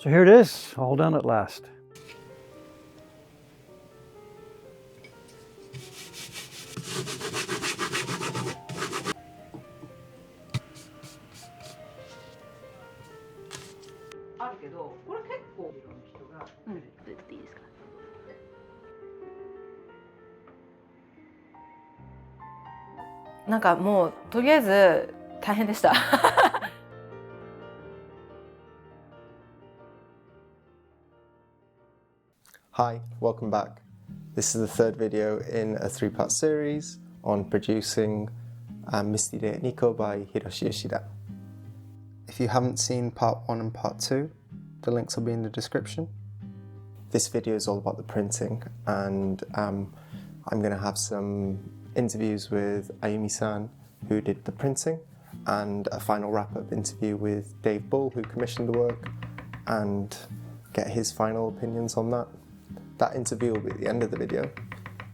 So here it is, all done at last. Hi, welcome back. This is the third video in a three-part series on producing Misty de Nikko by Hiroshi Yoshida. If you haven't seen part 1 and part 2, the links will be in the description. This video is all about the printing, and I'm going to have some interviews with Ayumi-san, who did the printing, and a final wrap-up interview with Dave Bull, who commissioned the work, and get his final opinions on that. That interview will be at the end of the video.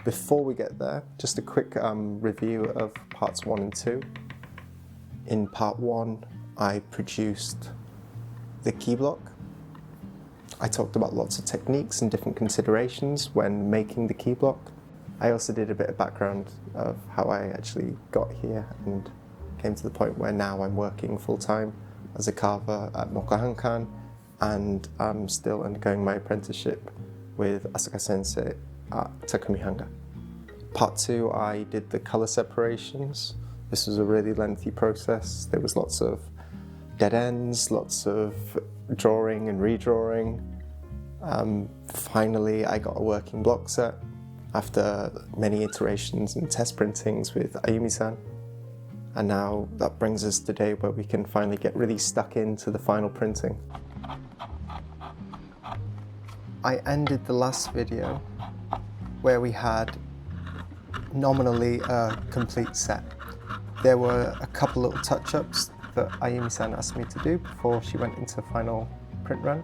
Before we get there, just a quick review of parts 1 and 2. In part 1, I produced the key block. I talked about lots of techniques and different considerations when making the key block. I also did a bit of background of how I actually got here and came to the point where now I'm working full-time as a carver at Mokuhankan, and I'm still undergoing my apprenticeship with Asuka Sensei at Hanga. Part 2, I did the colour separations. This was a really lengthy process. There was lots of dead ends, lots of drawing and redrawing. Finally, I got a working block set after many iterations and test printings with Ayumi-san. And now that brings us to today where we can finally get really stuck into the final printing. I ended the last video where we had nominally a complete set. There were a couple little touch-ups that Ayumi-san asked me to do before she went into the final print run.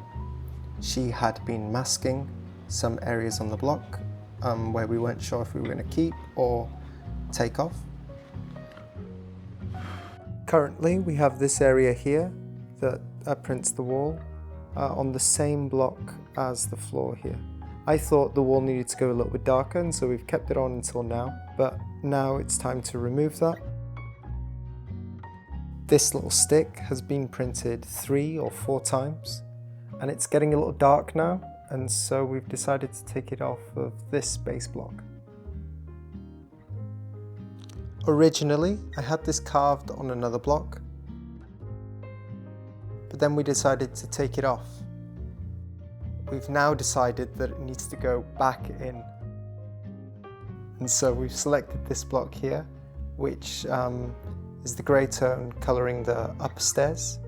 She had been masking some areas on the block where we weren't sure if we were going to keep or take off. Currently we have this area here that prints the wall on the same block as the floor here. I thought the wall needed to go a little bit darker, and so we've kept it on until now, but now it's time to remove that. This little stick has been printed 3 or 4 times, and it's getting a little dark now, and so we've decided to take it off of this base block. Originally, I had this carved on another block, but then we decided to take it off. We've now decided that it needs to go back in. And so we've selected this block here, which is the grey tone colouring the upstairs,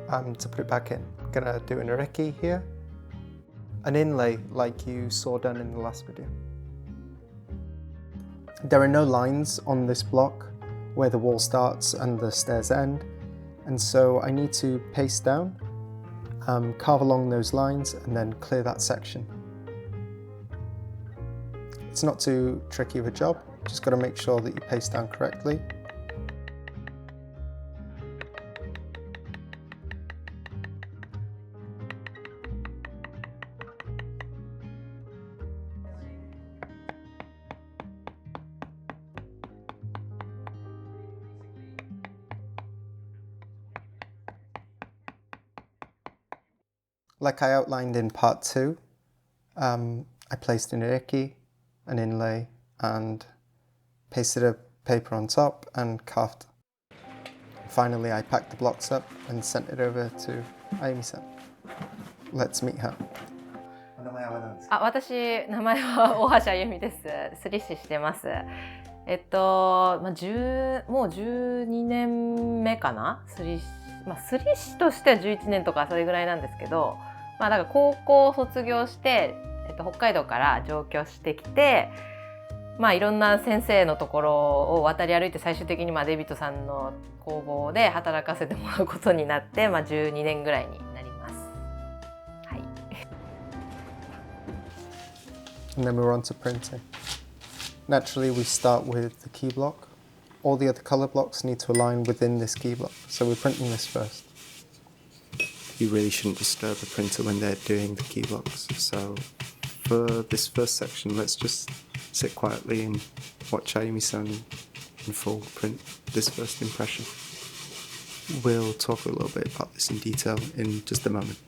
to put it back in. I'm gonna do an ireki here, an inlay like you saw done in the last video. There are no lines on this block where the wall starts and the stairs end, and so I need to paste down, carve along those lines, and then clear that section. It's not too tricky of a job, just got to make sure that you paste down correctly. Like I outlined in part 2, I placed an ireki, an inlay, and pasted a paper on top and carved. Finally, I packed the blocks up and sent it over to Ayumi-san. Let's meet her. 私、名前は大橋あゆみです。摺師してます。もう12年目かな。摺師としては11年とかそれぐらいなんですけど、だから高校を卒業して、北海道から上京してきて、いろんな先生のところを渡り歩いて最終的にデイビッドさんの工房で働かせてもらうことになって、12年ぐらいになります。はい。And then we're on to printing. Naturally, we start with the key block. All the other colour blocks need to align within this key block, so we're printing this first. you really shouldn't disturb the printer when they're doing the key blocks. So for this first section, let's just sit quietly and watch Ayumi-san in full print this first impression. We'll talk a little bit about this in detail in just a moment.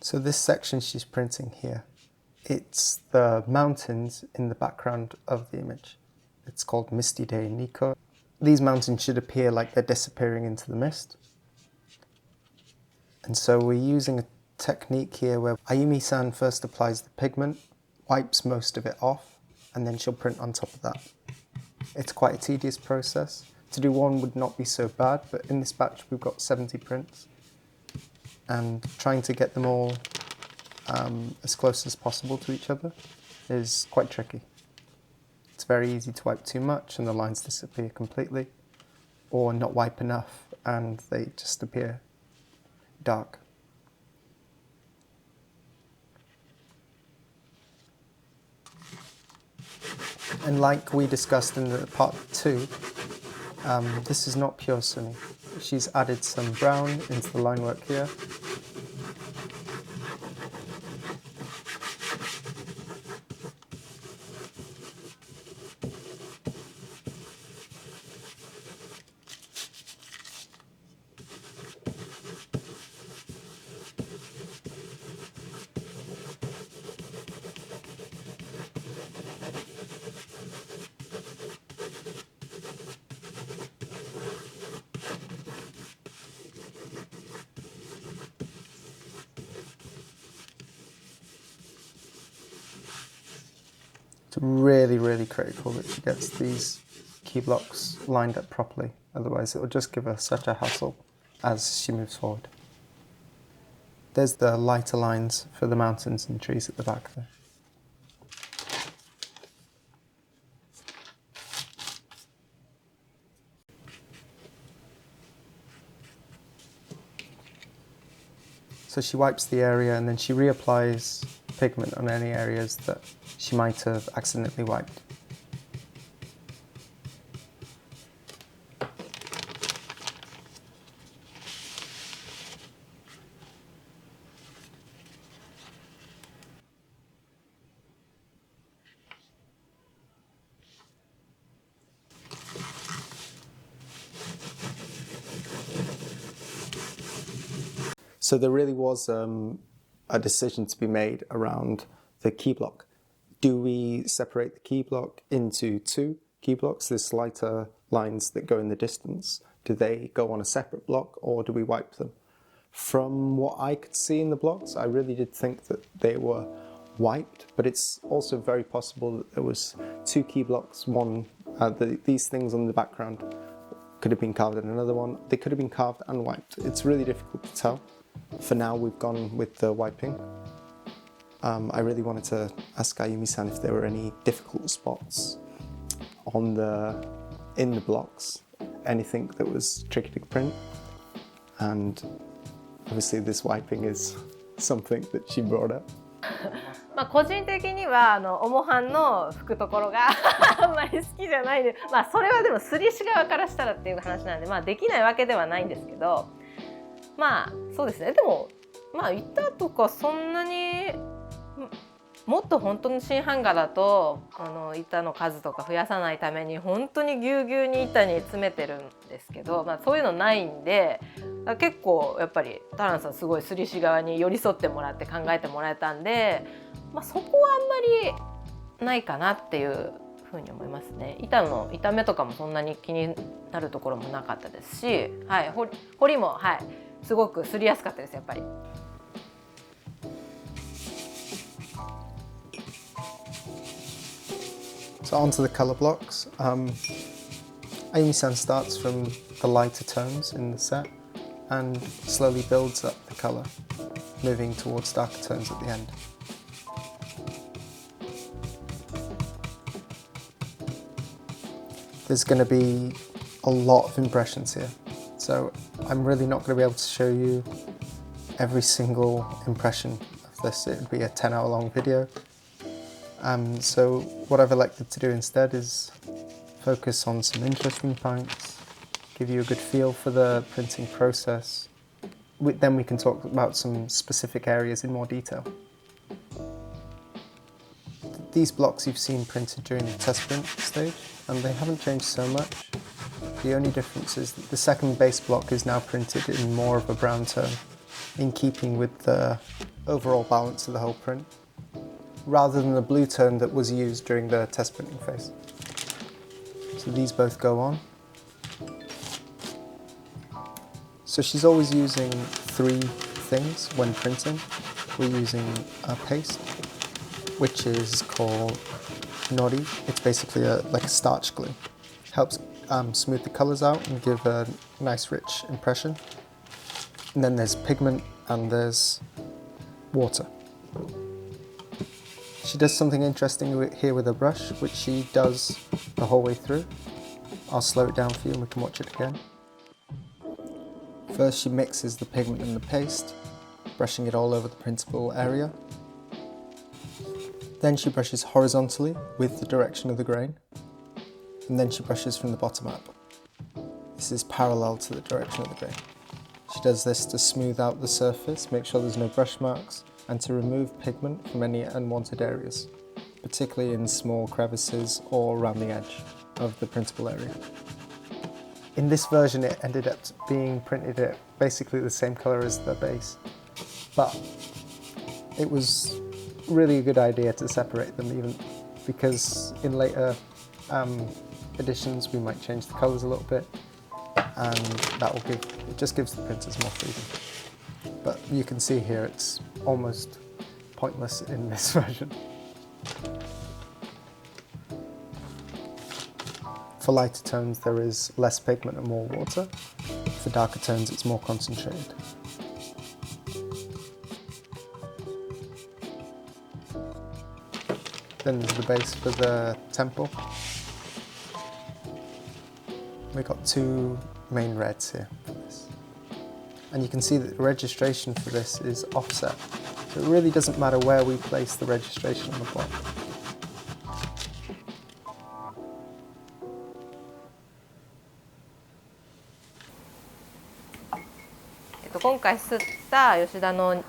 So this section she's printing here, it's the mountains in the background of the image. It's called Misty Day in Nikko. These mountains should appear like they're disappearing into the mist. And so we're using a technique here where Ayumi-san first applies the pigment, wipes most of it off, and then she'll print on top of that. It's quite a tedious process. To do one would not be so bad, but in this batch we've got 70 prints. And trying to get them all as close as possible to each other is quite tricky. It's very easy to wipe too much and the lines disappear completely, or not wipe enough and they just appear dark. And like we discussed in the part 2, this is not pure sunny. She's added some brown into the line work here. It's really, really critical that she gets these key blocks lined up properly, otherwise it will just give her such a hassle as she moves forward. There's the lighter lines for the mountains and trees at the back there. So she wipes the area and then she reapplies pigment on any areas that she might have accidentally wiped. So there really was a decision to be made around the key block. Do we separate the key block into 2 key blocks, these lighter lines that go in the distance? Do they go on a separate block or do we wipe them? From what I could see in the blocks, I really did think that they were wiped, but it's also very possible that there was 2 key blocks, these things on the background could have been carved in another one. They could have been carved and wiped. It's really difficult to tell. For now, we've gone with the wiping. I really wanted to ask Ayumi-san if there were any difficult spots in the blocks, anything that was tricky to print. And obviously this wiping is something that she brought up. まあ個人的にはオモハンの拭くところがあんまり好きじゃないで、まあそれはでもすりし側からしたらっていう話なんで、まあできないわけではないんですけど、まあそうですね。でもまあ板とかそんなにもっと本当に新版画だと板の数とか増やさないために本当にぎゅうぎゅうに板に詰めてるんですけど、まあ、そういうのないんで結構やっぱりタランさんすごいすりし側に寄り添ってもらって考えてもらえたんで、まあ、そこはあんまりないかなっていうふうに思いますね。板の痛めとかもそんなに気になるところもなかったですし、はい、彫りも、はい、すごくすりやすかったですやっぱり。So onto the colour blocks. Ayumi-san starts from the lighter tones in the set and slowly builds up the colour, moving towards darker tones at the end. there's going to be a lot of impressions here. So I'm really not going to be able to show you every single impression of this. It would be a 10-hour long video. So what I've elected to do instead is focus on some interesting points, give you a good feel for the printing process. Then we can talk about some specific areas in more detail. These blocks you've seen printed during the test print stage, and they haven't changed so much. The only difference is that the second base block is now printed in more of a brown tone, in keeping with the overall balance of the whole print, rather than the blue tone that was used during the test printing phase. So these both go on. So she's always using 3 things when printing. We're using a paste, which is called nori. It's basically like a starch glue. Helps smooth the colours out and give a nice rich impression. And then there's pigment and there's water. She does something interesting here with a brush, which she does the whole way through. I'll slow it down for you and we can watch it again. First she mixes the pigment and the paste, brushing it all over the printable area. Then she brushes horizontally with the direction of the grain, and then she brushes from the bottom up. This is parallel to the direction of the grain. She does this to smooth out the surface, make sure there's no brush marks, and to remove pigment from any unwanted areas, particularly in small crevices or around the edge of the printable area. In this version it ended up being printed at basically the same colour as the base, but it was really a good idea to separate them, even because in later editions we might change the colours a little bit, and it just gives the printers more freedom. But you can see here it's almost pointless in this version. For lighter tones there is less pigment and more water. For darker tones it's more concentrated. Then there's the base for the temple. We've got 2 main reds here for this. And you can see that the registration for this is offset. So it really doesn't matter where we place the registration on the block. 今回吸った吉田の日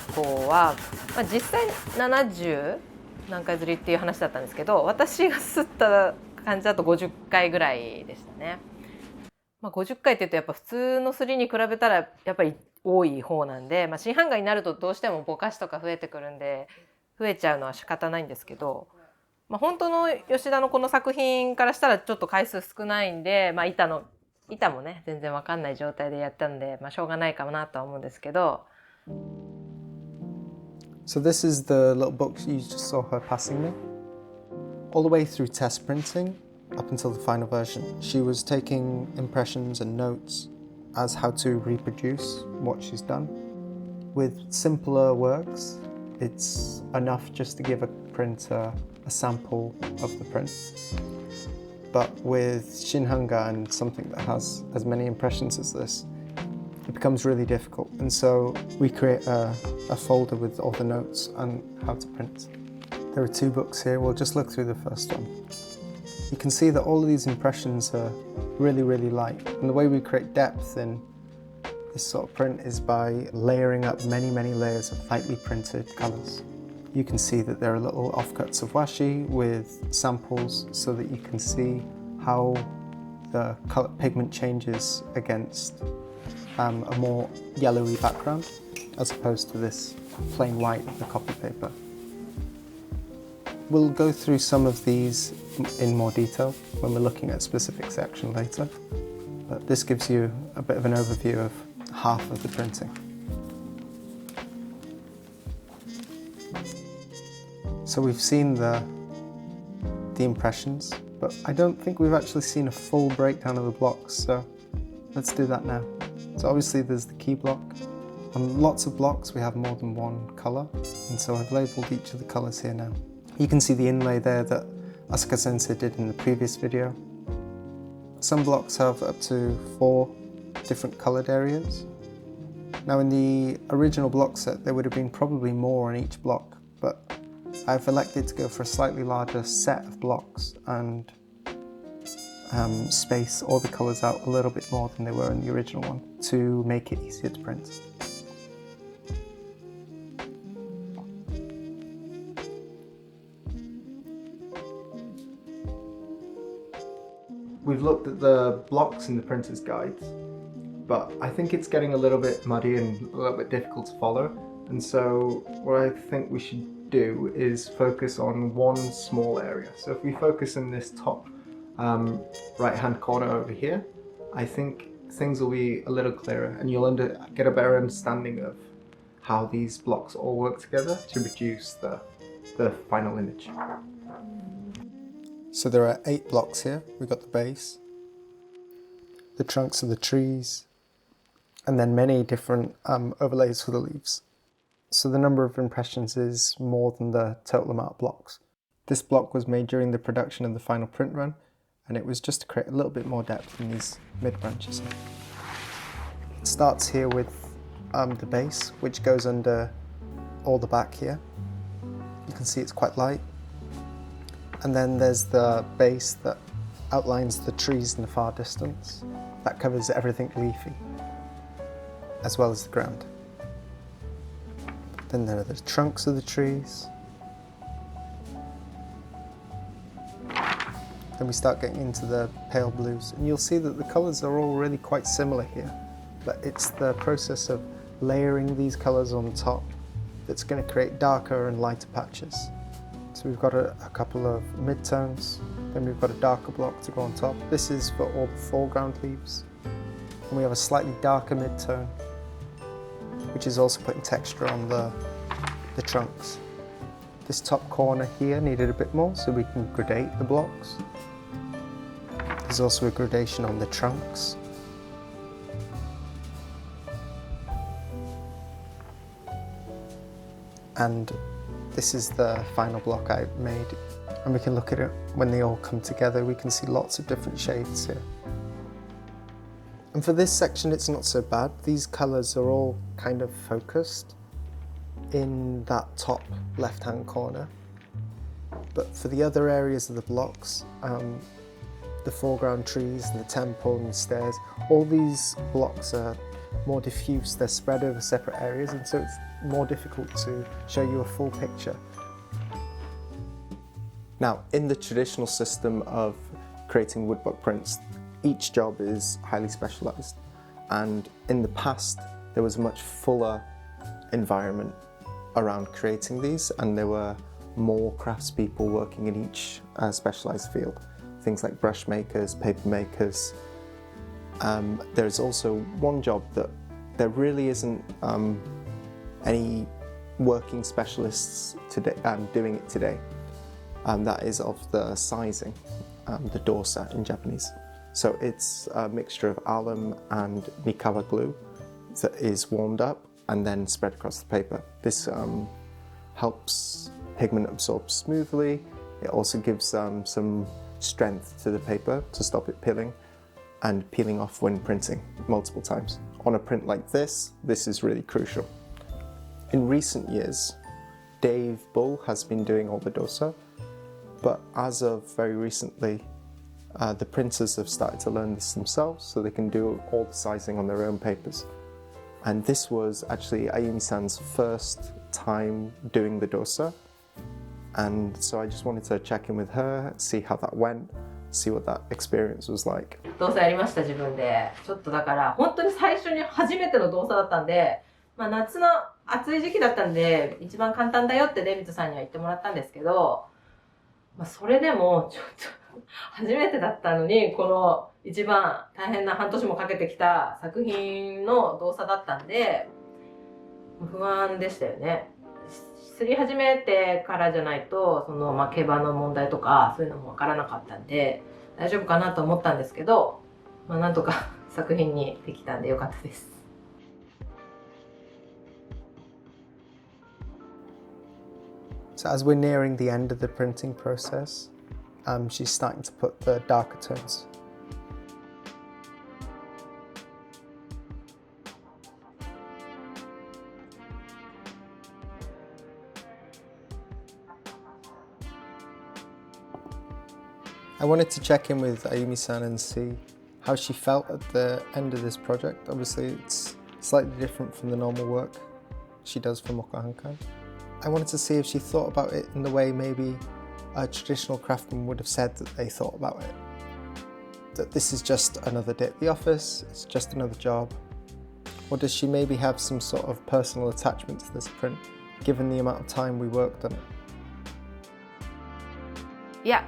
光は、実際70何回刷りっていう話だったんですけど、私が吸った感じだと50回ぐらいでしたね。50回って言うとやっぱ普通の刷りに比べたらやっぱり多い方なんで、新版画になるとどうしてもぼかしとか増えてくるんで増えちゃうのは仕方ないんですけど、本当の吉田のこの作品からしたらちょっと回数少ないんで、板もね全然わかんない状態でやったんで、しょうがないかなとは思うんですけど。So this is the little book you just saw her passing me. All the way through test printing, up until the final version, she was taking impressions and notes as how to reproduce what she's done. With simpler works, it's enough just to give a printer a sample of the print. But with shin Hanga and something that has as many impressions as this, it becomes really difficult. And so we create a folder with all the notes on how to print. There are 2 books here. We'll just look through the first one. You can see that all of these impressions are really, really light. And the way we create depth in this sort of print is by layering up many, many layers of lightly printed colours. You can see that there are little offcuts of washi with samples so that you can see how the colour pigment changes against a more yellowy background as opposed to this plain white of the copy paper. We'll go through some of these in more detail when we're looking at a specific section later, but this gives you a bit of an overview of half of the printing. So we've seen the impressions, but I don't think we've actually seen a full breakdown of the blocks, so let's do that now. So obviously there's the key block. On lots of blocks we have more than one colour, and so I've labelled each of the colours here now. You can see the inlay there that Asuka-sensei did in the previous video. Some blocks have up to 4 different coloured areas. Now in the original block set there would have been probably more on each block, but I've elected to go for a slightly larger set of blocks and space all the colours out a little bit more than they were in the original one to make it easier to print. We've looked at the blocks in the printer's guides, but I think it's getting a little bit muddy and a little bit difficult to follow, and so what I think we should do is focus on one small area. So if we focus in this top right hand corner over here, I think things will be a little clearer and you'll get a better understanding of how these blocks all work together to produce the final image. So there are 8 blocks here. We've got the base, the trunks of the trees, and then many different overlays for the leaves. So the number of impressions is more than the total amount of blocks. This block was made during the production of the final print run, and it was just to create a little bit more depth in these mid branches. It starts here with the base, which goes under all the back here. You can see it's quite light. And then there's the base that outlines the trees in the far distance. That covers everything leafy, as well as the ground. Then there are the trunks of the trees. Then we start getting into the pale blues, and you'll see that the colours are all really quite similar here, but it's the process of layering these colours on top that's going to create darker and lighter patches. So we've got a couple of mid-tones, then we've got a darker block to go on top. This is for all the foreground leaves. And we have a slightly darker mid-tone, which is also putting texture on the trunks. This top corner here needed a bit more, so we can gradate the blocks. There's also a gradation on the trunks. And this is the final block I made, and we can look at it when they all come together. We can see lots of different shades here. And for this section it's not so bad. These colours are all kind of focused in that top left hand corner. But for the other areas of the blocks, the foreground trees and the temple and the stairs, all these blocks are more diffuse. They're spread over separate areas, and so it's more difficult to show you a full picture. Now, in the traditional system of creating woodblock prints, each job is highly specialised, and in the past there was a much fuller environment around creating these, and there were more craftspeople working in each specialised field. Things like brush makers, paper makers. There's also one job that there really isn't any working specialists today, doing it today, and that is of the sizing, the dorsa in Japanese. So it's a mixture of alum and mikawa glue that is warmed up and then spread across the paper. This helps pigment absorb smoothly. It also gives some strength to the paper to stop it peeling and peeling off when printing multiple times. On a print like this is really crucial. In recent years, Dave Bull has been doing all the dorsa, but as of very recently, the printers have started to learn this themselves, so they can do all the sizing on their own papers. And this was actually Ayumi-san's first time doing the dorsa, and so I just wanted to check in with her, see how that went, see what that experience was like. 動作やりました自分で。ちょっとだから本当に最初に初めての動作だったんで、夏の暑い時期だったんで一番簡単だよってデイビッドさんには言ってもらったんですけど、それでもちょっと初めてだったのにこの一番大変な半年もかけてきた作品の動作だったんで不安でしたよね。すり始めてからじゃないとその毛羽の問題とかそういうのも分からなかったんで大丈夫かなと思ったんですけど、なんとか作品にできたんでよかったです。So as we're nearing the end of the printing process, she's starting to put the darker tones. I wanted to check in with Ayumi-san and see how she felt at the end of this project. Obviously it's slightly different from the normal work she does for Mokuhankan. I wanted to see if she thought about it in the way maybe a traditional craftsman would have said that they thought about it. That this is just another day at the office, it's just another job. Or does she maybe have some sort of personal attachment to this print, given the amount of time we worked on it? いや、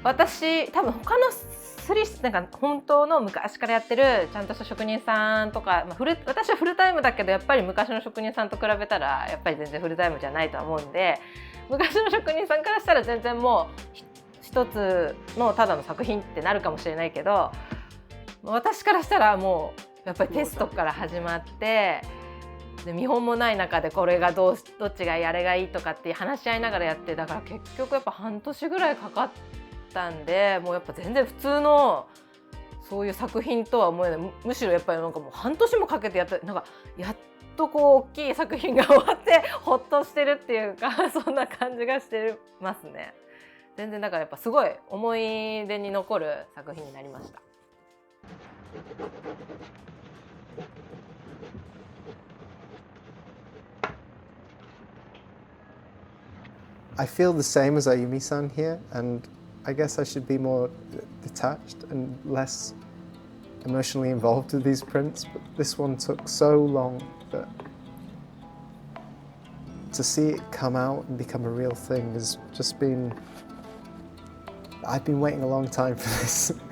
私多分他のスリなんか本当の昔からやってるちゃんとした職人さんとか、私はフルタイムだけどやっぱり昔の職人さんと比べたらやっぱり全然フルタイムじゃないとは思うんで、昔の職人さんからしたら全然もう一つのただの作品ってなるかもしれないけど、私からしたらもうやっぱりテストから始まって。で見本もない中でこれがどっちがあれがいいとかって話し合いながらやって、だから結局やっぱ半年ぐらいかかったんで、もうやっぱ全然普通のそういう作品とは思えない。むしろやっぱりなんかもう半年もかけてやって、なんかやっとこう大きい作品が終わってほっとしてるっていうかそんな感じがしてますね。全然だからやっぱすごい思い出に残る作品になりました。I feel the same as Ayumi-san here, and I guess I should be more detached and less emotionally involved with these prints, but this one took so long that to see it come out and become a real thing has just been... I've been waiting a long time for this.「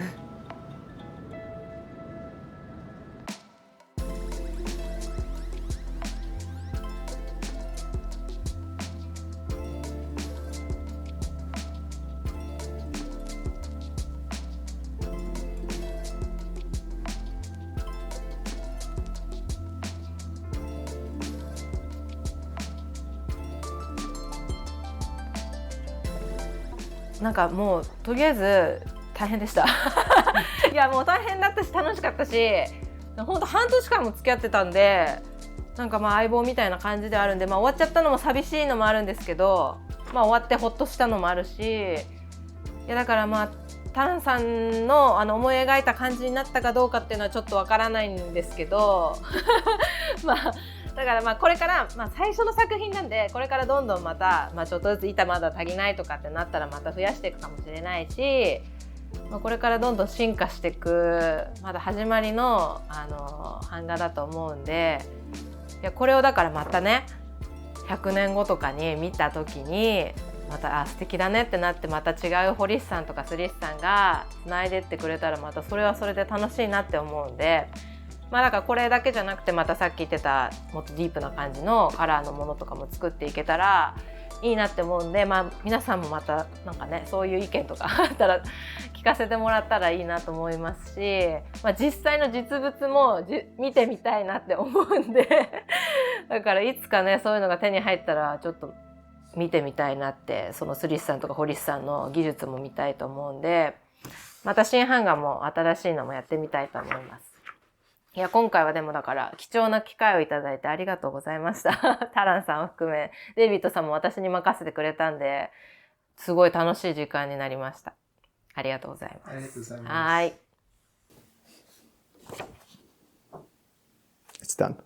なんかもうとりあえず大変でしたいやもう大変だったし楽しかったし、ほんと半年間も付き合ってたんで、なんか相棒みたいな感じではあるんで、終わっちゃったのも寂しいのもあるんですけど、終わってほっとしたのもあるし、いやだからタランさんの思い描いた感じになったかどうかっていうのはちょっとわからないんですけどだからこれから最初の作品なんで、これからどんどんまたちょっとずつ板まだ足りないとかってなったらまた増やしていくかもしれないし、これからどんどん進化していくまだ始まりの版画だと思うんで、いやこれをだからまたね100年後とかに見た時にまた素敵だねってなって、また違う彫師さんとかスリ師さんがつないでってくれたらまたそれはそれで楽しいなって思うんで。だからこれだけじゃなくてまたさっき言ってたもっとディープな感じのカラーのものとかも作っていけたらいいなって思うんで、皆さんもまたなんかねそういう意見とかあったら聞かせてもらったらいいなと思いますし、実際の実物も見てみたいなって思うんでだからいつかねそういうのが手に入ったらちょっと見てみたいなって、そのスリスさんとかホリスさんの技術も見たいと思うんで、また新版画も新しいのもやってみたいと思います。いや今回はでもだから貴重な機会をいただいてありがとうございましたタランさんを含めデイビッドさんも私に任せてくれたんで、すごい楽しい時間になりました。ありがとうございます。ありがとうございます。はい。It's done.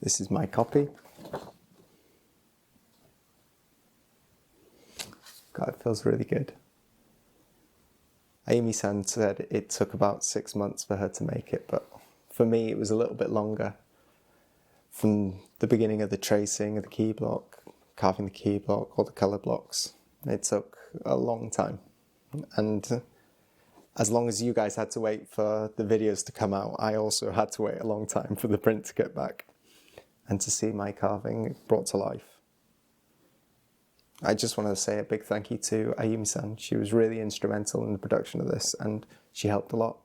This is my copy. God, it feels really good. Ayumi-san said it took about 6 months for her to make it, but for me it was a little bit longer. From the beginning of the tracing of the key block, carving the key block, all the colour blocks, it took a long time. And as long as you guys had to wait for the videos to come out, I also had to wait a long time for the print to get back and to see my carving brought to life. I just want to say a big thank you to Ayumi-san. She was really instrumental in the production of this and she helped a lot.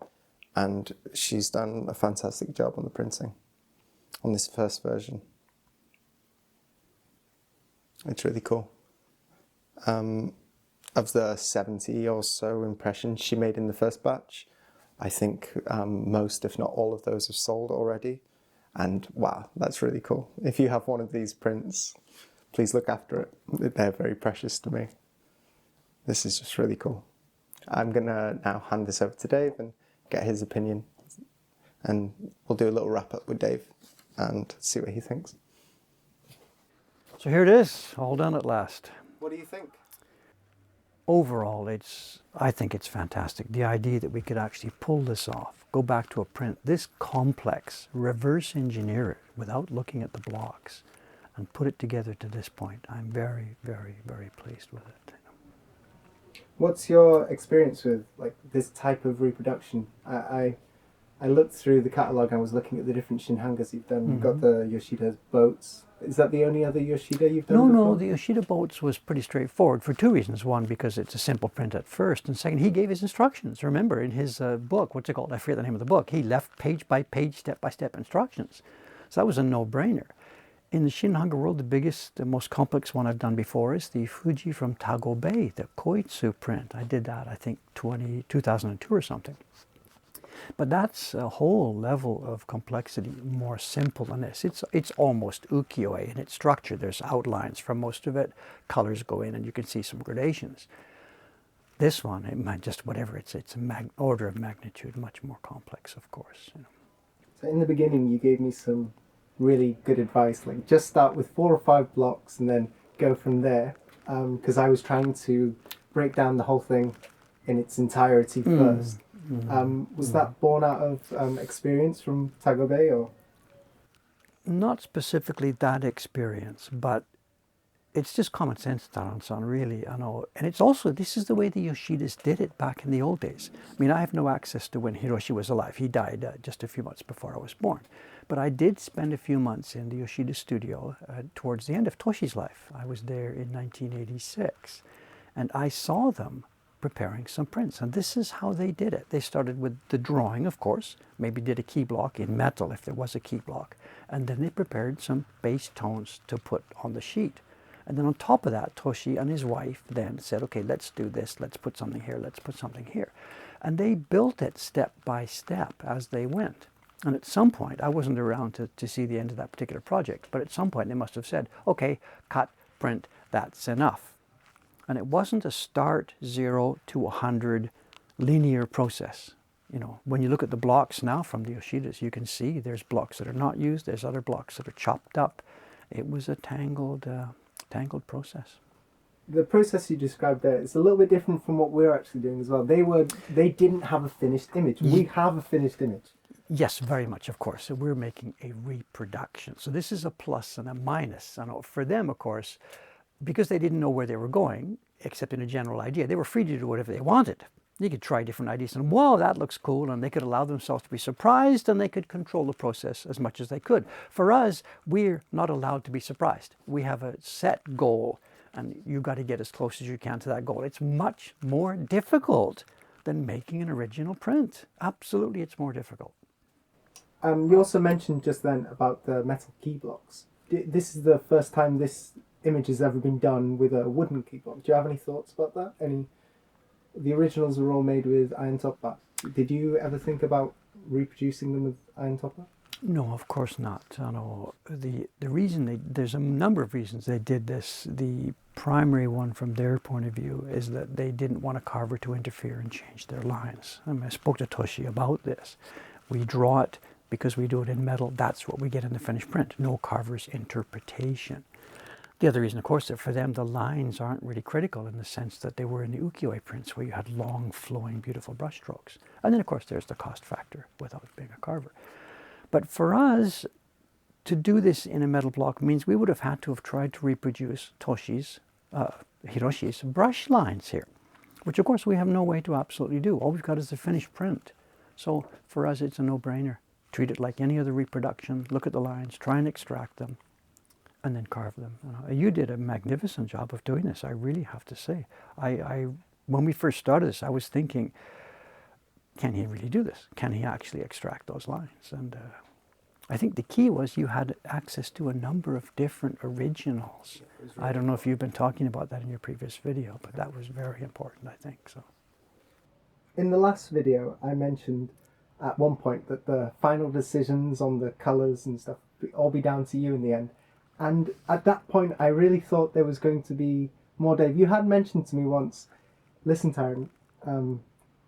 And she's done a fantastic job on the printing, on this first version. It's really cool. Of the 70 or so impressions she made in the first batch, I think most, if not all of those have sold already. And wow, that's really cool. If you have one of these prints, please look after it. They're very precious to me. This is just really cool. I'm gonna now hand this over to Dave and get his opinion. And we'll do a little wrap up with Dave and see what he thinks. So here it is, all done at last. What do you think? Overall, I think it's fantastic. The idea that we could actually pull this off, go back to a print this complex, reverse engineer it without looking at the blocks and put it together to this point. I'm very, very, very pleased with it. What's your experience with like this type of reproduction? I looked through the catalogue and I was looking at the different shin hangas you've done. You've got the Yoshida's boats. Is that the only other Yoshida you've done before? No, the Yoshida boats was pretty straightforward for two reasons. One, because it's a simple print at first, and second, he gave his instructions. Remember, in his book, what's it called? I forget the name of the book. He left page by page, step by step instructions. So that was a no-brainer. In the shin hanga world, the biggest, the most complex one I've done before is the Fuji from Tago Bay, the Koitsu print. I did that, I think, 2002 or something. But that's a whole level of complexity more simple than this. It's almost ukiyo-e in its structure. There's outlines for most of it. Colors go in and you can see some gradations. This one, it might just whatever, it's an order of magnitude much more complex, of course. You know. So in the beginning you gave me some really good advice, like just start with 4 or 5 blocks and then go from there, because I was trying to break down the whole thing in its entirety first. Was that born out of experience from Tago Bay, or? Not specifically that experience, but it's just common sense, Taran-san, really. I know. And it's also, this is the way the Yoshidas did it back in the old days. I mean, I have no access to when Hiroshi was alive. He died just a few months before I was born. But I did spend a few months in the Yoshida studio towards the end of Toshi's life. I was there in 1986, and I saw them preparing some prints, and this is how they did it. They started with the drawing, of course, maybe did a key block in metal if there was a key block, and then they prepared some base tones to put on the sheet. And then on top of that, Toshi and his wife then said, okay, let's do this, let's put something here, let's put something here. And they built it step by step as they went. And at some point, I wasn't around to see the end of that particular project, but at some point they must have said, okay, cut, print, that's enough. And it wasn't a start 0 to 100 linear process. You know, when you look at the blocks now from the Yoshidas, you can see there's blocks that are not used, there's other blocks that are chopped up. It was a tangled process. The process you described there is a little bit different from what we're actually doing as well. They didn't have a finished image. We have a finished image. Yes, very much, of course. So we're making a reproduction. So this is a plus and a minus. And for them, of course, because they didn't know where they were going, except in a general idea, they were free to do whatever they wanted. They could try different ideas and, whoa, that looks cool, and they could allow themselves to be surprised, and they could control the process as much as they could. For us, we're not allowed to be surprised. We have a set goal, and you've got to get as close as you can to that goal. It's much more difficult than making an original print. Absolutely, it's more difficult. You also mentioned just then about the metal key blocks. This is the first time this image has ever been done with a wooden key block. Do you have any thoughts about that? The originals were all made with iron topper. Did you ever think about reproducing them with iron topper? No, of course not. No. The reason there's a number of reasons they did this. The primary one from their point of view is that they didn't want a carver to interfere and change their lines. I mean, I spoke to Toshi about this. We draw it because we do it in metal. That's what we get in the finished print. No carver's interpretation. The other reason, of course, that for them the lines aren't really critical in the sense that they were in the ukiyo-e prints where you had long, flowing, beautiful brush strokes. And then, of course, there's the cost factor without being a carver. But for us, to do this in a metal block means we would have had to have tried to reproduce Toshi's, Hiroshi's brush lines here, which, of course, we have no way to absolutely do. All we've got is the finished print. So for us, it's a no-brainer. Treat it like any other reproduction, look at the lines, try and extract them, and then carve them. You did a magnificent job of doing this, I really have to say. When we first started this, I was thinking, can he really do this? Can he actually extract those lines? And I think the key was you had access to a number of different originals. I don't know if you've been talking about that in your previous video, but that was very important, I think. So. In the last video, I mentioned at one point that the final decisions on the colours and stuff would all be down to you in the end. And at that point, I really thought there was going to be more, Dave. You had mentioned to me once, listen, Taryn,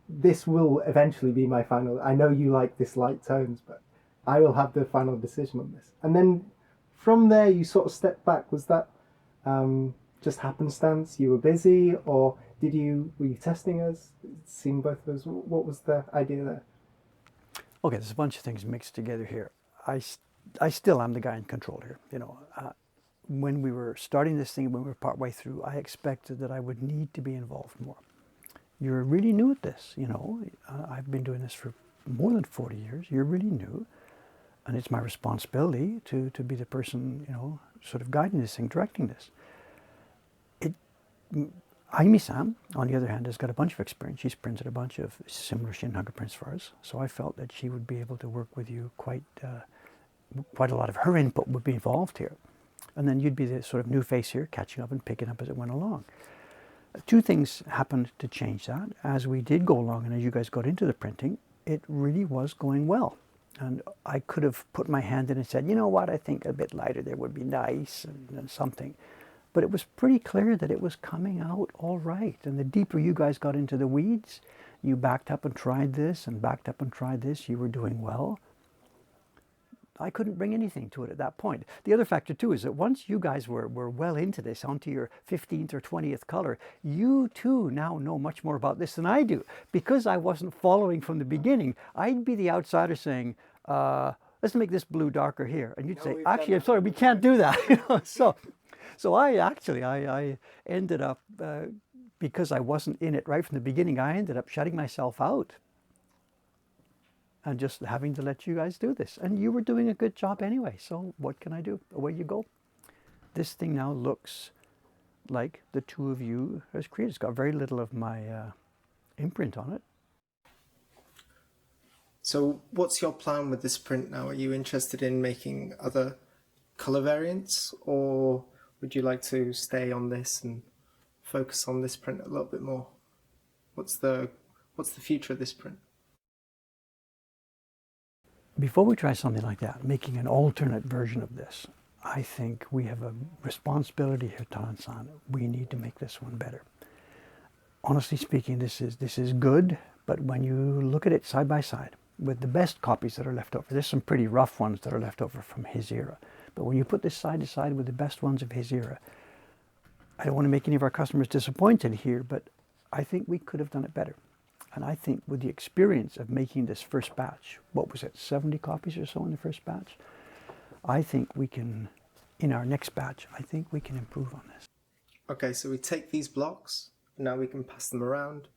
this will eventually be my final. I know you like this light tones, but I will have the final decision on this. And then from there, you sort of stepped back. Was that just happenstance? You were busy, or were you testing us, seeing both of us? What was the idea there? Okay, there's a bunch of things mixed together here. I still am the guy in control here. You know, when we were starting this thing, when we were partway through, I expected that I would need to be involved more. You're really new at this, you know. I've been doing this for more than 40 years. You're really new. And it's my responsibility to be the person, you know, sort of guiding this thing, directing this. Ayumi-san, on the other hand, has got a bunch of experience. She's printed a bunch of similar shin hanga prints for us. So I felt that she would be able to work with you quite a lot of her input would be involved here. And then you'd be the sort of new face here, catching up and picking up as it went along. Two things happened to change that. As we did go along and as you guys got into the printing, it really was going well. And I could have put my hand in and said, you know what, I think a bit lighter there would be nice and something. But it was pretty clear that it was coming out all right. And the deeper you guys got into the weeds, you backed up and tried this and backed up and tried this, you were doing well. I couldn't bring anything to it at that point. The other factor too is that once you guys were well into this, onto your 15th or 20th color, you too now know much more about this than I do. Because I wasn't following from the beginning, I'd be the outsider saying, let's make this blue darker here. And you'd say, actually, I'm sorry, we can't do that. You know, so I ended up, because I wasn't in it right from the beginning, I ended up shutting myself out and just having to let you guys do this. And you were doing a good job anyway, so what can I do? Away you go. This thing now looks like the two of you has created. It's got very little of my imprint on it. So what's your plan with this print now? Are you interested in making other colour variants, or would you like to stay on this and focus on this print a little bit more? What's the future of this print? Before we try something like that, making an alternate version of this, I think we have a responsibility here, Tan-san. We need to make this one better. Honestly speaking, this is good, but when you look at it side by side with the best copies that are left over, there's some pretty rough ones that are left over from his era. But when you put this side to side with the best ones of his era, I don't want to make any of our customers disappointed here, but I think we could have done it better. And I think with the experience of making this first batch, what was it, 70 copies or so in the first batch? I think we can, in our next batch, I think we can improve on this. Okay, so we take these blocks, now we can pass them around,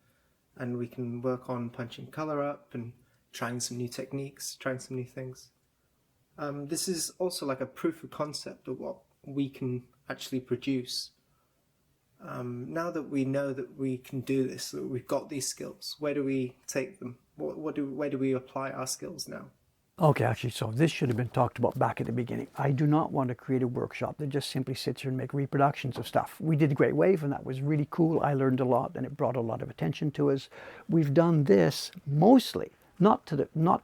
and we can work on punching colour up and trying some new techniques, trying some new things. This is also like a proof of concept of what we can actually produce. Now that we know that we can do this, that we've got these skills, where do we take them? Where do we apply our skills now? Okay, actually, so this should have been talked about back at the beginning. I do not want to create a workshop that just simply sits here and make reproductions of stuff. We did Great Wave, and that was really cool. I learned a lot, and it brought a lot of attention to us. We've done this mostly, not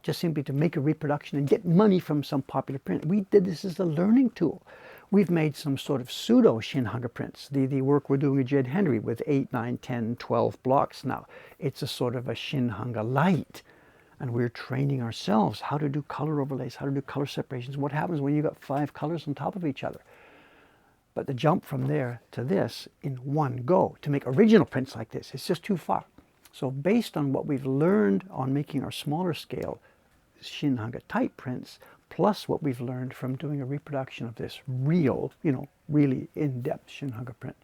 just simply to make a reproduction and get money from some popular print. We did this as a learning tool. We've made some sort of pseudo shin hanga prints. The work we're doing with Jed Henry with 8, 9, 10, 12 blocks now. It's a sort of a shin hanga light. And we're training ourselves how to do color overlays, how to do color separations. What happens when you got 5 colors on top of each other? But the jump from there to this in one go, to make original prints like this, it's just too far. So based on what we've learned on making our smaller scale shin hanga type prints, plus what we've learned from doing a reproduction of this real, really in-depth shin hanga print,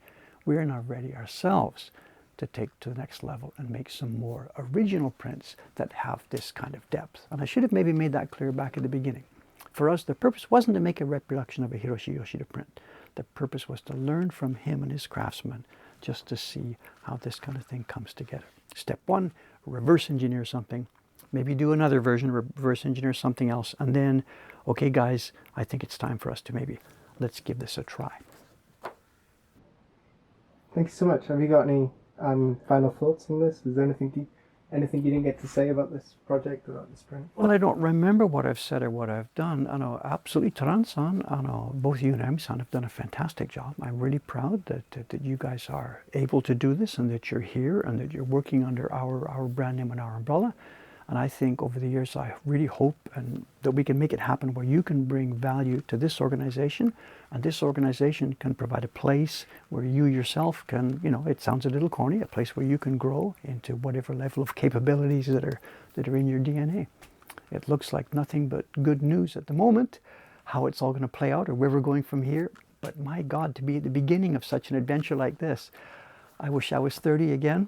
we're now ready ourselves to take to the next level and make some more original prints that have this kind of depth. And I should have maybe made that clear back at the beginning. For us, the purpose wasn't to make a reproduction of a Hiroshi Yoshida print. The purpose was to learn from him and his craftsmen, just to see how this kind of thing comes together. Step 1, reverse engineer something, maybe do another version, reverse engineer something else, and then okay guys, I think it's time for us to let's give this a try. Thank you so much. Have you got any final thoughts on this? Is there anything you didn't get to say about this project, about this print? Well, I don't remember what I've said or what I've done. Absolutely, Taran-san, both you and Ayumi-san have done a fantastic job. I'm really proud that you guys are able to do this and that you're here and that you're working under our brand name and our umbrella. And I think over the years, I really hope that we can make it happen where you can bring value to this organization, and this organization can provide a place where you yourself can, it sounds a little corny, a place where you can grow into whatever level of capabilities that are in your DNA. It looks like nothing but good news at the moment, how it's all going to play out or where we're going from here. But my God, to be at the beginning of such an adventure like this, I wish I was 30 again.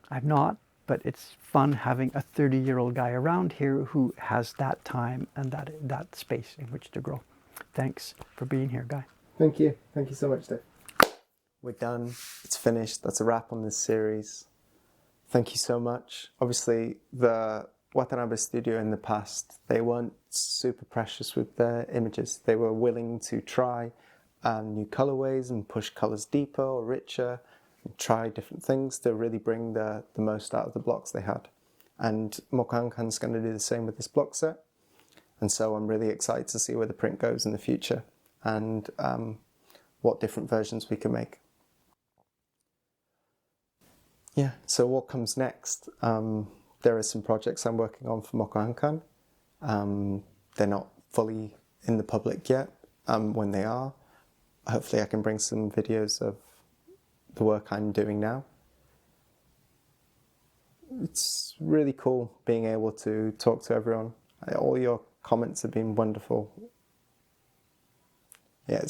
I'm not. But it's fun having a 30-year-old guy around here who has that time and that space in which to grow. Thanks for being here, Guy. Thank you. Thank you so much, Dave. We're done. It's finished. That's a wrap on this series. Thank you so much. Obviously, the Watanabe studio in the past, they weren't super precious with their images. They were willing to try new colorways and push colors deeper or richer, try different things to really bring the most out of the blocks they had. And Mokuhankan's going to do the same with this block set. And so I'm really excited to see where the print goes in the future and what different versions we can make. Yeah, so what comes next? There are some projects I'm working on for Mokuhankan. They're not fully in the public yet. When they are, hopefully I can bring some videos of the work I'm doing now. It's really cool being able to talk to everyone. All your comments have been wonderful. Yeah,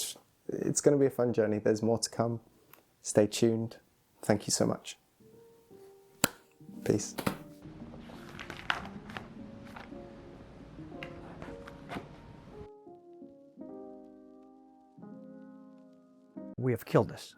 it's going to be a fun journey. There's more to come. Stay tuned. Thank you so much. Peace. We have killed this.